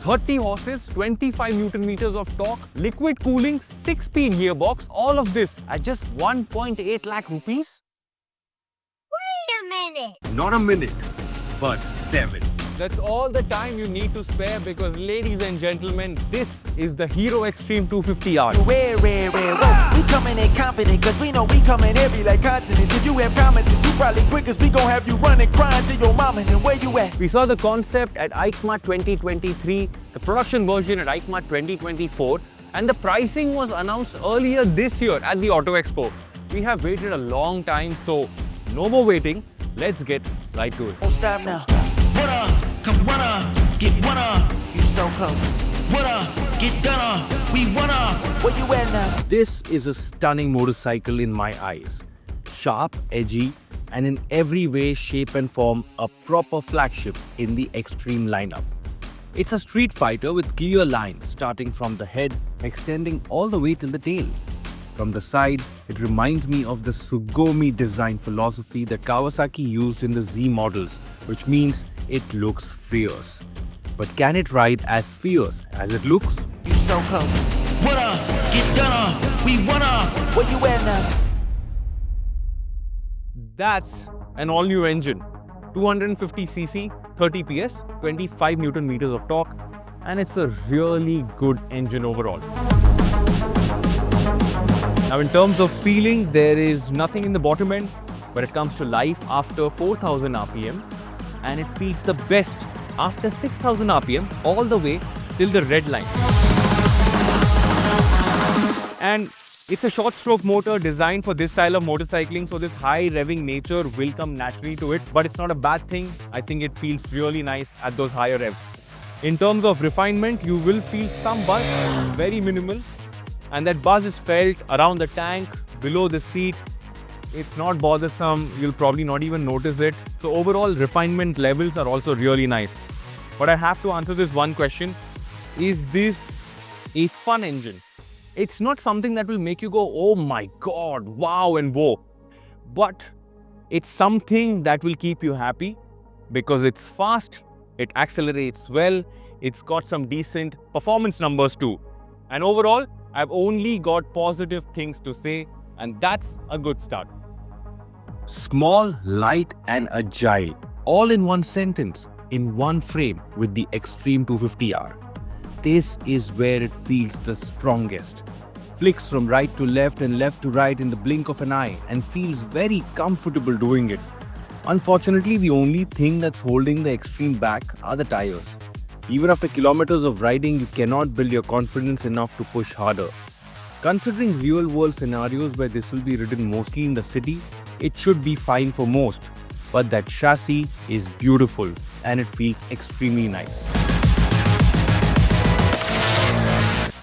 30 horses, 25 Newton meters of torque, liquid cooling, 6-speed gearbox, all of this at just 1.8 lakh rupees? Wait a minute! Not a minute, but 7. That's all the time you need to spare because, ladies and gentlemen, this is the Hero Xtreme 250R. Whoa. We coming in confident cause we know we coming heavy like continents. If you have comments and you probably quick cause we gon' have you running crying to your mama and where you at? We saw the concept at EICMA 2023, the production version at EICMA 2024, and the pricing was announced earlier this year at the Auto Expo. We have waited a long time, so no more waiting. Let's get right to it. Don't stop now. What up? Come run up, get one up. You so close. What up? Get done up. We won up. Where you at now? This is a stunning motorcycle in my eyes. Sharp, edgy, and in every way, shape and form, a proper flagship in the Xtreme lineup. It's a street fighter with clear lines starting from the head, extending all the way till the tail. From the side, it reminds me of the Tsugomi design philosophy that Kawasaki used in the Z models, which means it looks fierce. But can it ride as fierce as it looks? You so close. What up? Get done up. We won up. Where you at now? That's an all-new engine. 250cc, 30 PS, 25 Newton meters of torque, and it's a really good engine overall. Now, in terms of feeling, there is nothing in the bottom end, but it comes to life after 4000 RPM, and it feels the best after 6000 RPM all the way till the red line. And it's a short stroke motor designed for this style of motorcycling, so this high revving nature will come naturally to it, but it's not a bad thing. I think it feels really nice at those higher revs. In terms of refinement, you will feel some buzz, very minimal, and that buzz is felt around the tank, below the seat. It's not bothersome, you'll probably not even notice it. So overall, refinement levels are also really nice. But I have to answer this one question. Is this a fun engine? It's not something that will make you go, oh my god, wow and whoa. But it's something that will keep you happy because it's fast, it accelerates well, it's got some decent performance numbers too. And overall, I've only got positive things to say, and that's a good start. Small, light and agile, all in one sentence, in one frame with the Xtreme 250R. This is where it feels the strongest. Flicks from right to left and left to right in the blink of an eye and feels very comfortable doing it. Unfortunately, the only thing that's holding the Xtreme back are the tires. Even after kilometers of riding, you cannot build your confidence enough to push harder. Considering real-world scenarios where this will be ridden mostly in the city, it should be fine for most. But that chassis is beautiful and it feels extremely nice.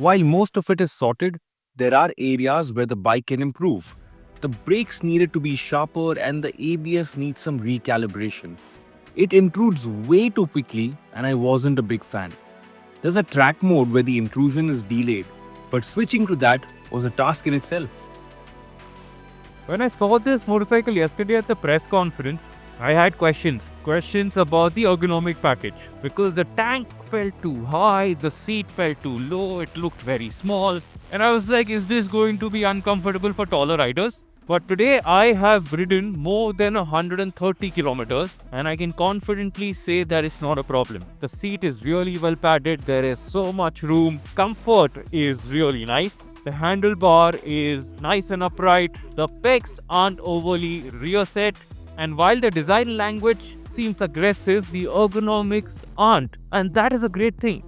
While most of it is sorted, there are areas where the bike can improve. The brakes needed to be sharper and the ABS needs some recalibration. It intrudes way too quickly and I wasn't a big fan. There's a track mode where the intrusion is delayed, but switching to that was a task in itself. When I saw this motorcycle yesterday at the press conference, I had questions about the ergonomic package because the tank felt too high, the seat felt too low, it looked very small, and I was like, is this going to be uncomfortable for taller riders? But today I have ridden more than 130 kilometers and I can confidently say that it's not a problem. The seat is really well padded, there is so much room, comfort is really nice. The handlebar is nice and upright, the pegs aren't overly rear set, and while the design language seems aggressive, the ergonomics aren't, and that is a great thing.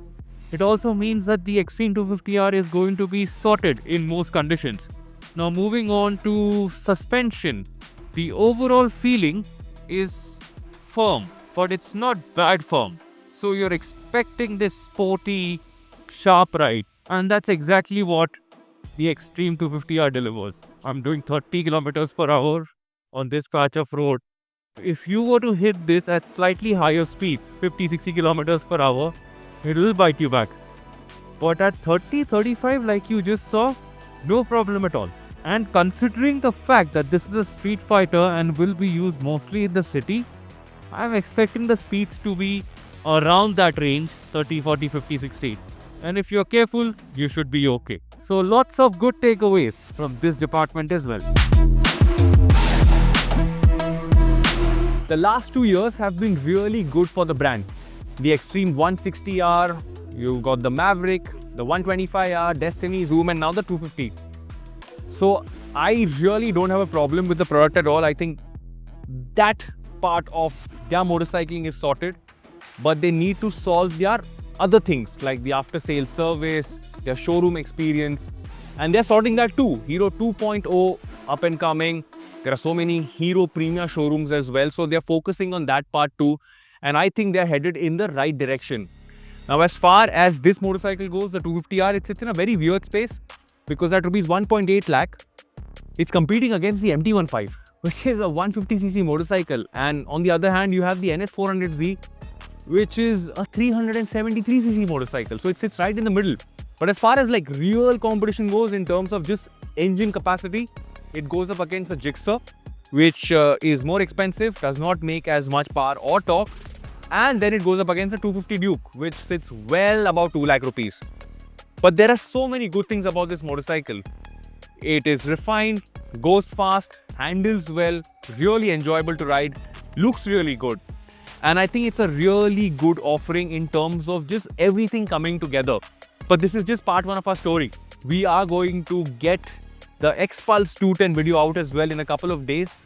It also means that the Xtreme 250R is going to be sorted in most conditions. Now moving on to suspension, the overall feeling is firm, but it's not bad firm. So you're expecting this sporty, sharp ride, and that's exactly what the Xtreme 250R delivers. I'm doing 30 kilometers per hour on this patch of road. If you were to hit this at slightly higher speeds, 50-60 kilometers per hour, it will bite you back. But at 30-35 like you just saw, no problem at all. And considering the fact that this is a street fighter and will be used mostly in the city, I'm expecting the speeds to be around that range, 30, 40, 50, 60. And if you're careful, you should be okay. So lots of good takeaways from this department as well. The last 2 years have been really good for the brand. The Xtreme 160R, you got the Maverick, the 125R, Destiny, Zoom, and now the 250. So I really don't have a problem with the product at all. I think that part of their motorcycling is sorted, but they need to solve their other things like the after sales service, their showroom experience, and they're sorting that too. Hero 2.0 up and coming. There are so many Hero Premium showrooms as well, so they're focusing on that part too, and I think they're headed in the right direction. Now, as far as this motorcycle goes, the 250R, it sits in a very weird space because at rupees 1.8 lakh, it's competing against the MT-15, which is a 150cc motorcycle, and on the other hand, you have the NS400Z, which is a 373cc motorcycle. So it sits right in the middle. But as far as like real competition goes in terms of just engine capacity, it goes up against the Gixxer, which is more expensive, does not make as much power or torque. And then it goes up against the 250 Duke, which sits well above 2 lakh rupees. But there are so many good things about this motorcycle. It is refined, goes fast, handles well, really enjoyable to ride, looks really good. And I think it's a really good offering in terms of just everything coming together. But this is just part one of our story. We are going to get the Xpulse 210 video out as well in a couple of days.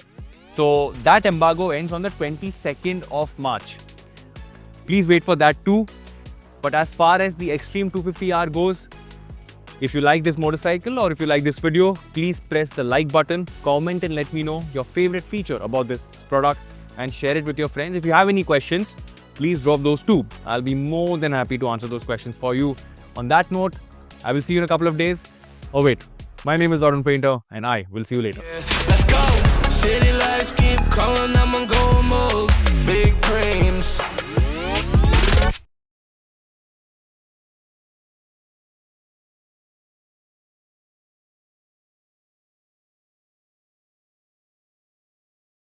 So that embargo ends on the 22nd of March. Please wait for that too. But as far as the Xtreme 250R goes, if you like this motorcycle or if you like this video, please press the like button, comment and let me know your favorite feature about this product and share it with your friends. If you have any questions, please drop those too. I'll be more than happy to answer those questions for you. On that note, I will see you in a couple of days. Oh wait, my name is Varun Painter and I will see you later. Let's go. City lights keep calling, I'm